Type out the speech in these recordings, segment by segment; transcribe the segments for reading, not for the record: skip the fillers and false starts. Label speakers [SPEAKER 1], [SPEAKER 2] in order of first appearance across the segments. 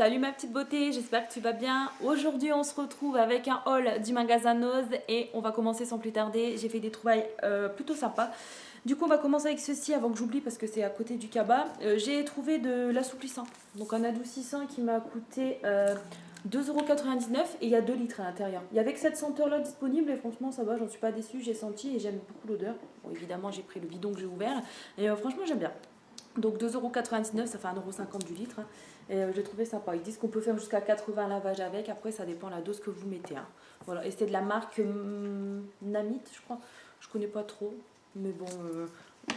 [SPEAKER 1] Salut ma petite beauté, j'espère que tu vas bien. Aujourd'hui on se retrouve avec un haul du magasin Nose et on va commencer sans plus tarder. J'ai fait des trouvailles plutôt sympas. Du coup on va commencer avec ceci avant que j'oublie parce que c'est à côté du cabas. J'ai trouvé de l'assouplissant, donc un adoucissant qui m'a coûté 2,99 € et il y a 2 litres à l'intérieur. Il y avait que cette senteur là disponible et franchement ça va, j'en suis pas déçue, j'ai senti et j'aime beaucoup l'odeur. Bon évidemment j'ai pris le bidon que j'ai ouvert et franchement j'aime bien. Donc 2,99 €, ça fait 1,50 € du litre. Et j'ai trouvé sympa. Ils disent qu'on peut faire jusqu'à 80 lavages avec. Après, ça dépend de la dose que vous mettez. Hein. Voilà. Et c'est de la marque Namit, je crois. Je connais pas trop. Mais bon,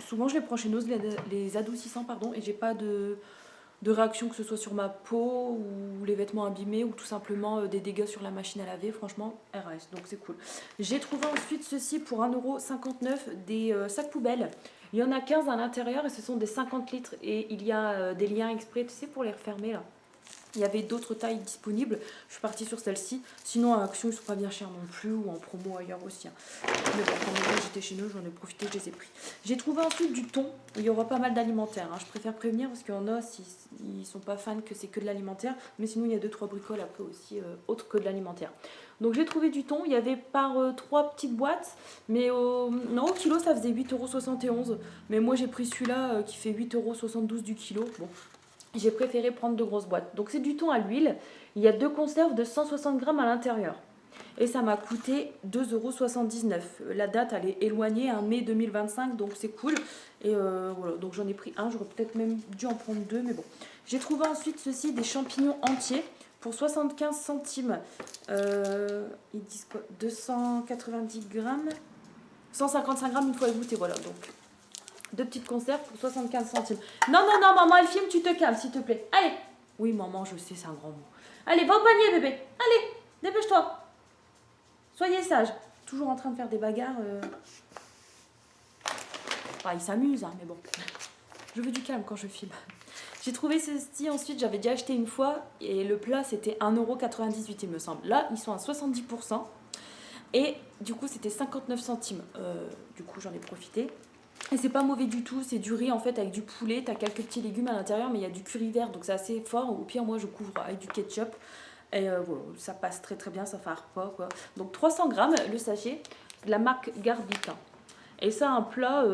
[SPEAKER 1] souvent je les prends chez Nose, les adoucissants, pardon. Et j'ai pas de réaction, que ce soit sur ma peau ou les vêtements abîmés ou tout simplement des dégâts sur la machine à laver. Franchement, RS. Donc c'est cool. J'ai trouvé ensuite ceci pour 1,59 €, des sacs poubelles. Il y en a 15 à l'intérieur et ce sont des 50 litres. Et il y a des liens exprès, tu sais, pour les refermer là. Il y avait d'autres tailles disponibles. Je suis partie sur celle-ci. Sinon, à Action, ils ne sont pas bien chers non plus. Ou en promo ailleurs aussi. Hein. Mais bon, quand j'étais chez nous, j'en ai profité, je les ai pris. J'ai trouvé ensuite du thon. Il y aura pas mal d'alimentaire. Hein. Je préfère prévenir parce qu'il y en a, ils ne sont pas fans que c'est que de l'alimentaire. Mais sinon, il y a 2-3 bricoles après aussi, autres que de l'alimentaire. Donc j'ai trouvé du thon. Il y avait par 3 petites boîtes. Mais non, au kilo, ça faisait 8,71 €. Mais moi, j'ai pris celui-là qui fait 8,72 € du kilo. Bon. J'ai préféré prendre de grosses boîtes. Donc c'est du thon à l'huile. Il y a 2 conserves de 160 grammes à l'intérieur. Et ça m'a coûté 2,79 €. La date elle est éloignée, hein, mai 2025, donc c'est cool. Et voilà, donc j'en ai pris un. J'aurais peut-être même dû en prendre 2, mais bon. J'ai trouvé ensuite ceci, des champignons entiers pour 75 centimes. Ils disent quoi, 290 grammes, 155 grammes une fois égoutté, voilà. Donc 2 petites conserves pour 75 centimes. Non, non, non, maman, elle filme, tu te calmes, s'il te plaît. Allez. Oui, maman, je sais, c'est un grand mot. Allez, va au panier, bébé. Allez, dépêche-toi. Soyez sage. Toujours en train de faire des bagarres. Enfin, il s'amuse, hein, mais bon. Je veux du calme quand je filme. J'ai trouvé ceci ensuite, j'avais déjà acheté une fois. Et le plat, c'était 1,98 €, il me semble. Là, ils sont à 70%. Et du coup, c'était 59 centimes. Du coup, j'en ai profité. Et c'est pas mauvais du tout, c'est du riz en fait avec du poulet, t'as quelques petits légumes à l'intérieur mais il y a du curry vert donc c'est assez fort, au pire moi je couvre avec du ketchup et voilà, ça passe très très bien, ça fard pas quoi. Donc 300 grammes le sachet, de la marque Garbic. Et ça un plat,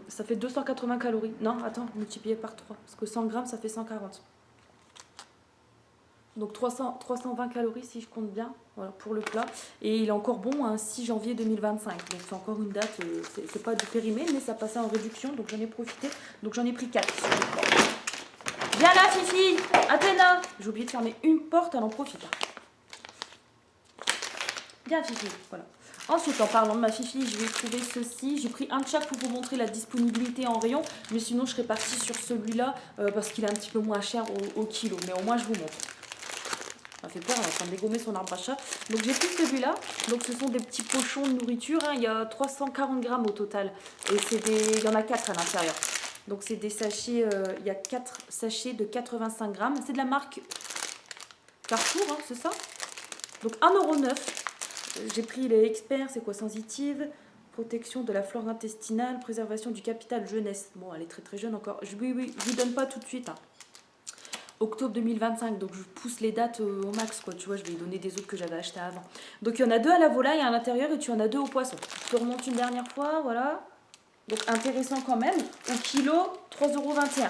[SPEAKER 1] ça fait 280 calories, non attends, multiplié par 3, parce que 100 grammes ça fait 140. Donc 320 calories si je compte bien, voilà, pour le plat. Et il est encore bon, hein, 6 janvier 2025. Donc c'est encore une date, c'est pas du périmé, mais ça passait en réduction, donc j'en ai profité. Donc j'en ai pris 4. Viens là Fifi, Athéna. J'ai oublié de fermer une porte, elle en profite. Viens Fifi, voilà. Ensuite, en parlant de ma Fifi, je vais trouver ceci. J'ai pris un de chaque pour vous montrer la disponibilité en rayon. Mais sinon, je serais partie sur celui-là parce qu'il est un petit peu moins cher au kilo. Mais au moins, je vous montre. Ça fait peur, elle est en train de dégommer son arbre à chat. Donc j'ai pris celui-là. Donc ce sont des petits pochons de nourriture. Hein. Il y a 340 grammes au total. Et il y en a 4 à l'intérieur. Donc c'est des sachets, il y a 4 sachets de 85 grammes. C'est de la marque Carrefour, hein, c'est ça. Donc 1,09 €. J'ai pris les experts, c'est quoi, sensitive, protection de la flore intestinale, préservation du capital jeunesse. Bon, elle est très très jeune encore. Oui, je vous donne pas tout de suite. Hein. Octobre 2025, donc je pousse les dates au max, quoi. Tu vois, je vais donner des autres que j'avais acheté avant. Donc il y en a 2 à la volaille à l'intérieur et tu en as 2 au poisson. Je te remonte une dernière fois, voilà. Donc intéressant quand même. Au kilo, 3,21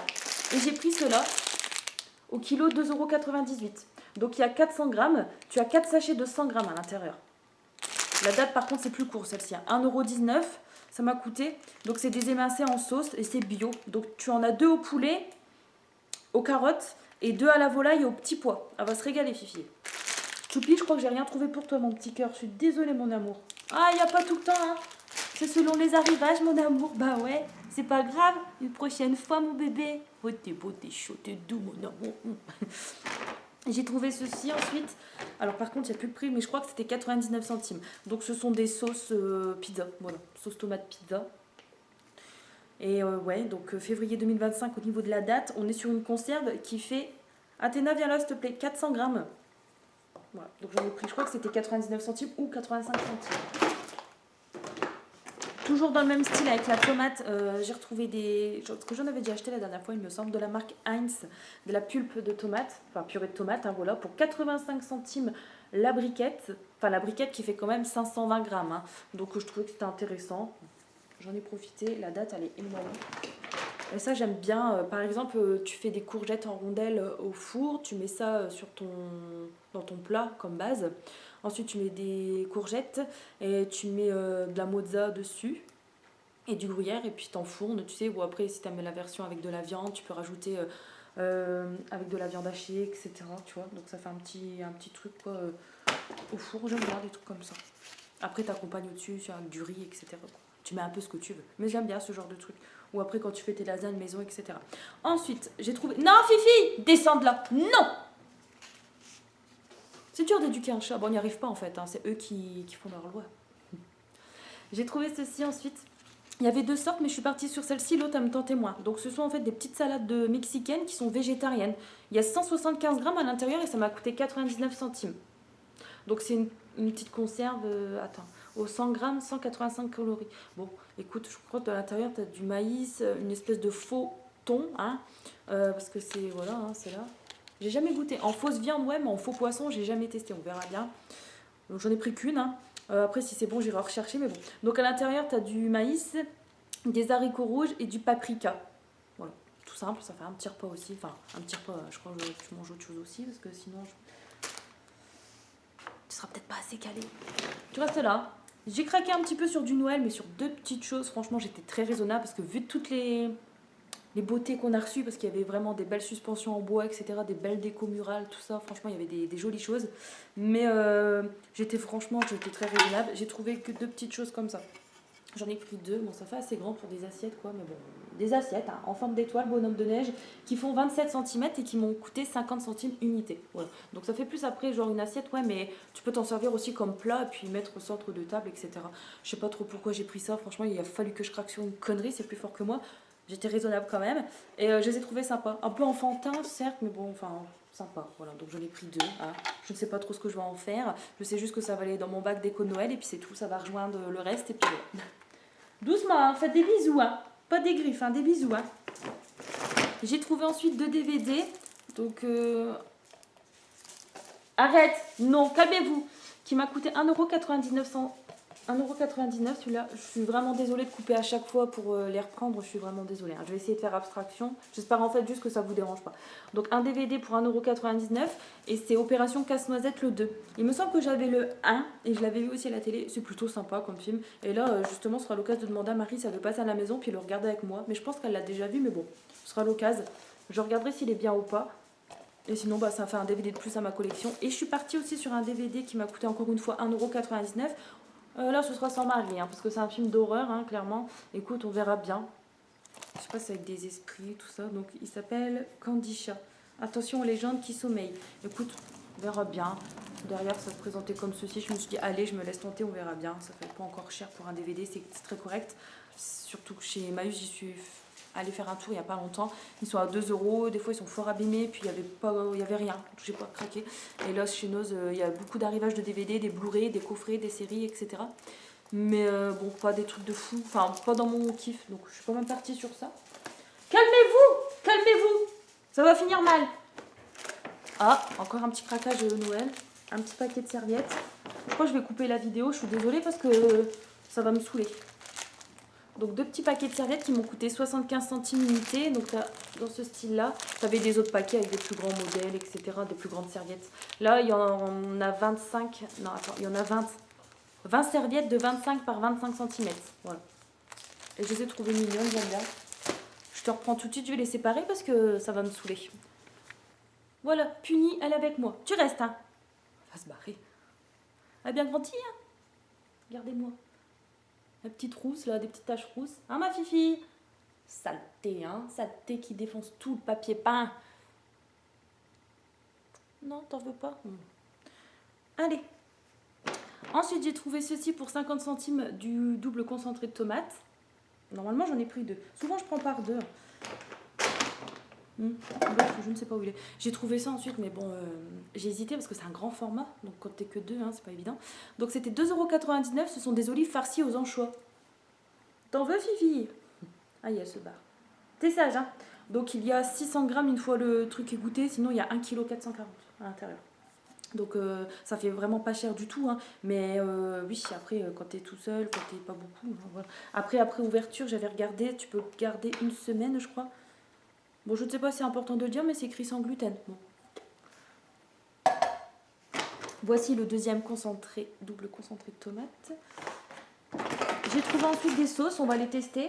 [SPEAKER 1] €. Et j'ai pris cela au kilo, 2,98 €. Donc il y a 400 grammes. Tu as 4 sachets de 100 grammes à l'intérieur. La date par contre c'est plus court celle-ci. 1,19 €. Ça m'a coûté. Donc c'est des émincés en sauce et c'est bio. Donc tu en as 2 au poulet, aux carottes. Et 2 à la volaille et au petit pois. Elle va se régaler, Fifi. Choupi, je crois que j'ai rien trouvé pour toi, mon petit cœur. Je suis désolée, mon amour. Ah, il n'y a pas tout le temps, hein. C'est selon les arrivages, mon amour. Bah ouais, c'est pas grave. Une prochaine fois, mon bébé. Oh, t'es beau, t'es chaud, t'es doux, mon amour. J'ai trouvé ceci ensuite. Alors, par contre, il n'y a plus de prix, mais je crois que c'était 99 centimes. Donc, ce sont des sauces pizza. Voilà, sauce tomate pizza. Et ouais, donc février 2025 au niveau de la date, on est sur une conserve qui fait... Athéna, viens là s'il te plaît, 400 grammes. Voilà, donc j'en ai pris, je crois que c'était 99 centimes ou 85 centimes. Toujours dans le même style avec la tomate, j'ai retrouvé des choses que j'en avais déjà acheté la dernière fois, il me semble, de la marque Heinz, de la pulpe de tomate, enfin purée de tomate, hein, voilà, pour 85 centimes la briquette, enfin la briquette qui fait quand même 520 grammes, hein. Donc je trouvais que c'était intéressant, j'en ai profité, la date elle est énorme. Et ça j'aime bien, par exemple tu fais des courgettes en rondelles au four, tu mets ça dans ton plat comme base. Ensuite tu mets des courgettes et tu mets de la mozza dessus et du gruyère et puis t'enfournes, tu sais, ou après si t'aimes la version avec de la viande, tu peux rajouter avec de la viande hachée, etc. Tu vois, donc ça fait un petit truc quoi, au four, j'aime bien des trucs comme ça. Après t'accompagnes au-dessus avec du riz, etc. quoi. Tu mets un peu ce que tu veux, mais j'aime bien ce genre de truc. Ou après quand tu fais tes lasagnes maison, etc. Ensuite, j'ai trouvé... Non Fifi, descends de là. Non. C'est dur d'éduquer un chat. Bon, on n'y arrive pas en fait, hein. C'est eux qui font leur loi. J'ai trouvé ceci ensuite. Il y avait deux sortes, mais je suis partie sur celle-ci, l'autre elle me tentait moins. Donc ce sont en fait des petites salades de mexicaines qui sont végétariennes. Il y a 175 grammes à l'intérieur et ça m'a coûté 99 centimes. Donc c'est une petite conserve, attends, au 100 grammes, 185 calories. Bon, écoute, je crois que à l'intérieur tu as du maïs, une espèce de faux thon, hein, parce que c'est, voilà, hein, c'est là. J'ai jamais goûté. En fausse viande, ouais, mais en faux poisson, j'ai jamais testé, on verra bien. Donc j'en ai pris qu'une, hein. Après, si c'est bon, j'irai rechercher, mais bon. Donc à l'intérieur, tu as du maïs, des haricots rouges et du paprika. Voilà, tout simple, ça fait un petit repas aussi. Enfin, un petit repas, je crois que tu manges autre chose aussi, parce que sinon, tu seras peut-être pas assez calé. Tu restes là. J'ai craqué un petit peu sur du Noël, mais sur deux petites choses. Franchement, j'étais très raisonnable, parce que vu toutes les beautés qu'on a reçues, parce qu'il y avait vraiment des belles suspensions en bois, etc., des belles décos murales, tout ça, franchement, il y avait des jolies choses. Mais j'étais très raisonnable. J'ai trouvé que deux petites choses comme ça. J'en ai pris deux, bon ça fait assez grand pour des assiettes quoi, mais bon, des assiettes hein, en forme d'étoile, bonhomme de neige, qui font 27 cm et qui m'ont coûté 50 centimes unité. Voilà. Donc ça fait plus après genre une assiette, ouais, mais tu peux t'en servir aussi comme plat et puis mettre au centre de table, etc. Je sais pas trop pourquoi j'ai pris ça, franchement il a fallu que je craque sur une connerie, c'est plus fort que moi. J'étais raisonnable quand même et je les ai trouvés sympas. Un peu enfantin certes, mais bon, enfin sympa. Voilà, donc j'en ai pris deux. Hein. Je ne sais pas trop ce que je vais en faire. Je sais juste que ça va aller dans mon bac déco de Noël et puis c'est tout, ça va rejoindre le reste et puis voilà. Doucement, hein, faites des bisous, hein. Pas des griffes, hein, des bisous. Hein. J'ai trouvé ensuite deux DVD. Donc, arrête, non, calmez-vous. Qui m'a coûté 1,99 €. 1,99 € celui-là. Je suis vraiment désolée de couper à chaque fois pour les reprendre. Je suis vraiment désolée. Hein. Je vais essayer de faire abstraction. J'espère en fait juste que ça vous dérange pas. Donc un DVD pour 1,99 € et c'est Opération Casse-Noisette le 2. Il me semble que j'avais le 1 et je l'avais vu aussi à la télé. C'est plutôt sympa comme film. Et là justement ce sera l'occasion de demander à Marie si elle veut passer à la maison puis le regarder avec moi. Mais je pense qu'elle l'a déjà vu mais bon, ce sera l'occasion. Je regarderai s'il est bien ou pas. Et sinon, bah, ça fait un DVD de plus à ma collection. Et je suis partie aussi sur un DVD qui m'a coûté encore une fois 1,99 €. Là, ce sera sans Marie, hein, parce que c'est un film d'horreur, hein, clairement. Écoute, on verra bien. Je sais pas si c'est avec des esprits, tout ça. Donc, il s'appelle Candisha. Attention aux légendes qui sommeillent. Écoute, on verra bien. Derrière, ça se présentait comme ceci. Je me suis dit, allez, je me laisse tenter, on verra bien. Ça fait pas encore cher pour un DVD, c'est très correct. Surtout que chez Emmaüs, j'y suis allée faire un tour il n'y a pas longtemps. Ils sont à 2 €. Des fois, ils sont fort abîmés. Puis, il y avait rien. J'ai pas craqué. Et là, chez Noz, il y a beaucoup d'arrivages de DVD, des Blu-ray, des coffrets, des séries, etc. Mais bon, pas des trucs de fou. Enfin, pas dans mon kiff. Donc, je suis quand même partie sur ça. Calmez-vous! Calmez-vous! Ça va finir mal. Ah, encore un petit craquage de Noël. Un petit paquet de serviettes. Je crois que je vais couper la vidéo. Je suis désolée parce que ça va me saouler. Donc deux petits paquets de serviettes qui m'ont coûté 75 centimes unité. Donc dans ce style-là, tu avais des autres paquets avec des plus grands modèles, etc. Des plus grandes serviettes. Là, il y en a 25. Non, attends, il y en a 20. 20 serviettes de 25 par 25 cm. Voilà. Et je les ai trouvées mignonnes, j'aime bien. Je te reprends tout de suite, je vais les séparer parce que ça va me saouler. Voilà, Punie, elle est avec moi. Tu restes, hein. Elle va se barrer. Elle a bien grandi, hein. Regardez-moi. La petite rousse, là, des petites taches rousses. Hein, ma fifi? Saleté, hein. Saleté qui défonce tout le papier peint. Non, t'en veux pas? Allez. Ensuite, j'ai trouvé ceci pour 50 centimes du double concentré de tomates. Normalement, j'en ai pris deux. Souvent, je prends par deux. Je ne sais pas où il est. J'ai trouvé ça ensuite, mais bon, j'ai hésité parce que c'est un grand format. Donc, quand t'es que deux, hein, c'est pas évident. Donc, c'était 2,99 €. Ce sont des olives farcies aux anchois. T'en veux, Fifi? Ah, elle se barre. T'es sage, hein? Donc il y a 600 grammes une fois le truc est goûté, sinon il y a 1,440 kg à l'intérieur. Donc ça fait vraiment pas cher du tout, hein. Mais oui, après quand t'es tout seul, quand t'es pas beaucoup, hein, voilà. Après ouverture, j'avais regardé, tu peux garder une semaine, je crois. Bon, je ne sais pas si c'est important de le dire, mais c'est écrit sans gluten. Bon. Voici le deuxième concentré, double concentré de tomate. J'ai trouvé ensuite des sauces, on va les tester.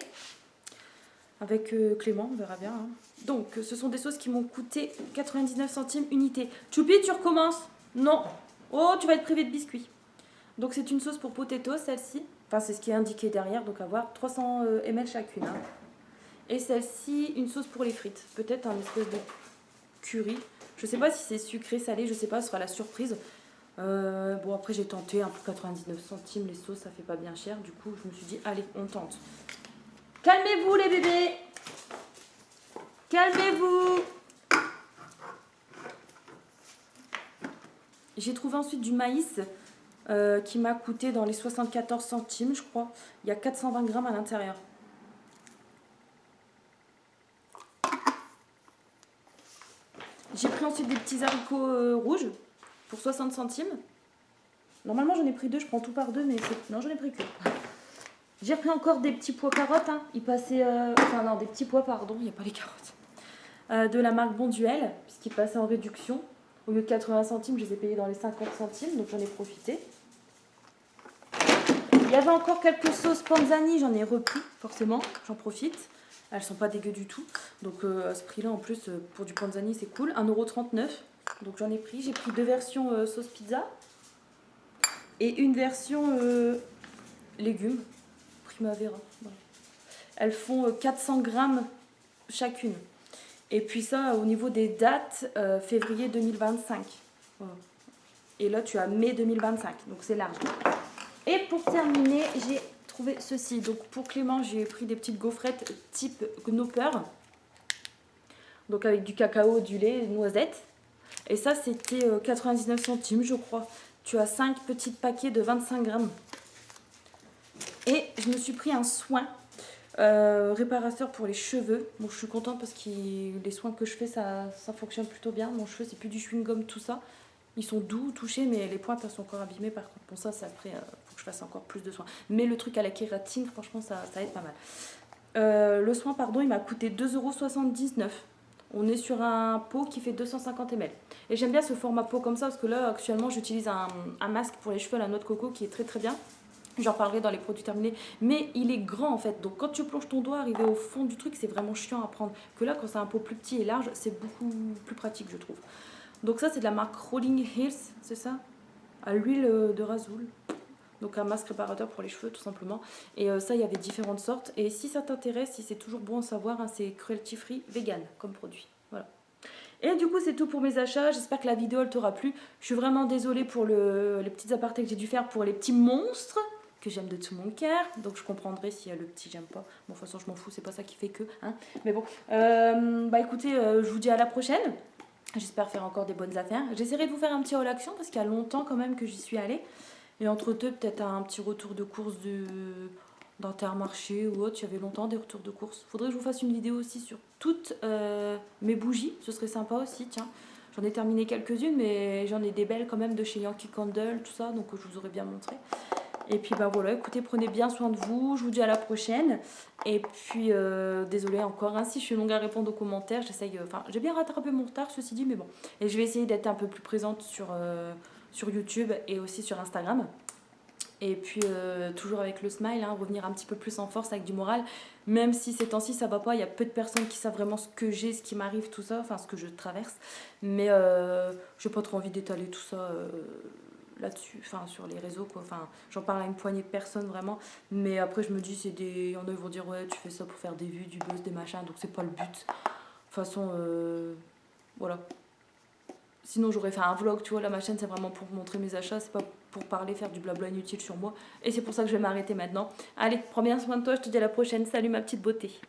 [SPEAKER 1] Avec Clément, on verra bien. Hein. Donc, ce sont des sauces qui m'ont coûté 99 centimes unité. Choupi, tu recommences? Non. Oh, tu vas être privé de biscuits. Donc, c'est une sauce pour potato, celle-ci. Enfin, c'est ce qui est indiqué derrière, donc à voir 300 ml chacune. Hein. Et celle-ci, une sauce pour les frites. Peut-être un espèce de curry. Je sais pas si c'est sucré, salé, je sais pas, ce sera la surprise. Bon, après, j'ai tenté un pour 99 centimes. Les sauces, ça fait pas bien cher. Du coup, je me suis dit, allez, on tente. Calmez-vous les bébés. Calmez-vous. J'ai trouvé ensuite du maïs qui m'a coûté dans les 74 centimes, je crois. Il y a 420 grammes à l'intérieur. J'ai pris ensuite des petits haricots rouges pour 60 centimes. Normalement, j'en ai pris deux, je prends tout par deux, mais non, j'en ai pris que. J'ai repris encore des petits pois carottes. Hein. Ils passaient. Enfin, non, des petits pois, pardon, il n'y a pas les carottes. De la marque Bonduel, puisqu'ils passaient en réduction. Au lieu de 80 centimes, je les ai payés dans les 50 centimes, donc j'en ai profité. Il y avait encore quelques sauces panzani, j'en ai repris, forcément, j'en profite. Elles sont pas dégueu du tout. Donc à ce prix-là, en plus, pour du panzani, c'est cool. 1,39 €. Donc j'en ai pris. J'ai pris deux versions sauce pizza. Et une version légumes. Primavera. Voilà. Elles font 400 grammes chacune. Et puis ça, au niveau des dates, février 2025. Voilà. Et là, tu as mai 2025. Donc c'est large. Et pour terminer, j'ai trouvé ceci. Donc pour Clément, j'ai pris des petites gaufrettes type Gnopper. Donc avec du cacao, du lait, des noisettes. Et ça, c'était 99 centimes, je crois. Tu as 5 petits paquets de 25 grammes. Et je me suis pris un soin réparateur pour les cheveux. Bon, je suis contente parce que les soins que je fais, ça fonctionne plutôt bien. Mon cheveu, c'est plus du chewing-gum, tout ça. Ils sont doux, touchés, mais les pointes, elles sont encore abîmées. Par contre, bon, ça après, faut que je fasse encore plus de soins. Mais le truc à la kératine, franchement, ça aide pas mal. Le soin, pardon, il m'a coûté 2,79 €. On est sur un pot qui fait 250 ml. Et j'aime bien ce format pot comme ça, parce que là, actuellement, j'utilise un masque pour les cheveux à la noix de coco qui est très très bien. J'en parlerai dans les produits terminés. Mais il est grand en fait. Donc quand tu plonges ton doigt, arrivé au fond du truc, c'est vraiment chiant à prendre. Que là, quand c'est un pot plus petit et large, c'est beaucoup plus pratique, je trouve. Donc ça, c'est de la marque Rolling Hills, c'est ça? À l'huile de rasoul. Donc un masque réparateur pour les cheveux, tout simplement. Et ça, il y avait différentes sortes. Et si ça t'intéresse, si c'est toujours bon à savoir, hein, c'est cruelty free vegan comme produit. Voilà. Et du coup, c'est tout pour mes achats. J'espère que la vidéo, elle t'aura plu. Je suis vraiment désolée pour les petites apartés que j'ai dû faire pour les petits monstres que j'aime de tout mon cœur. Donc je comprendrai si le petit j'aime pas. Bon, de toute façon, je m'en fous, c'est pas ça qui fait que. Hein. Mais bon, bah écoutez, je vous dis à la prochaine. J'espère faire encore des bonnes affaires. J'essaierai de vous faire un petit haul action parce qu'il y a longtemps quand même que j'y suis allée. Et entre deux, peut-être un petit retour de course d'Intermarché ou autre. Il y avait longtemps des retours de course. Faudrait que je vous fasse une vidéo aussi sur toutes mes bougies. Ce serait sympa aussi, tiens. J'en ai terminé quelques-unes, mais j'en ai des belles quand même de chez Yankee Candle, tout ça. Donc je vous aurais bien montré. Et puis bah voilà, écoutez, prenez bien soin de vous. Je vous dis à la prochaine. Et puis, désolée encore, hein, si je suis longue à répondre aux commentaires, j'essaye. Enfin, j'ai bien rattrapé mon retard, ceci dit, mais bon. Et je vais essayer d'être un peu plus présente sur YouTube et aussi sur Instagram. Et puis, toujours avec le smile, hein, revenir un petit peu plus en force avec du moral. Même si ces temps-ci, ça va pas, il y a peu de personnes qui savent vraiment ce que j'ai, ce qui m'arrive, tout ça, enfin, ce que je traverse. Mais j'ai pas trop envie d'étaler tout ça. Là-dessus, enfin sur les réseaux quoi, enfin j'en parle à une poignée de personnes vraiment, mais après je me dis c'est des, il y en a ils vont dire ouais tu fais ça pour faire des vues, du buzz, des machins, donc c'est pas le but. De toute façon voilà, sinon j'aurais fait un vlog, tu vois, la ma chaîne c'est vraiment pour montrer mes achats, c'est pas pour parler, faire du blabla inutile sur moi, et c'est pour ça que je vais m'arrêter maintenant. Allez, prends bien soin de toi, je te dis à la prochaine, salut ma petite beauté.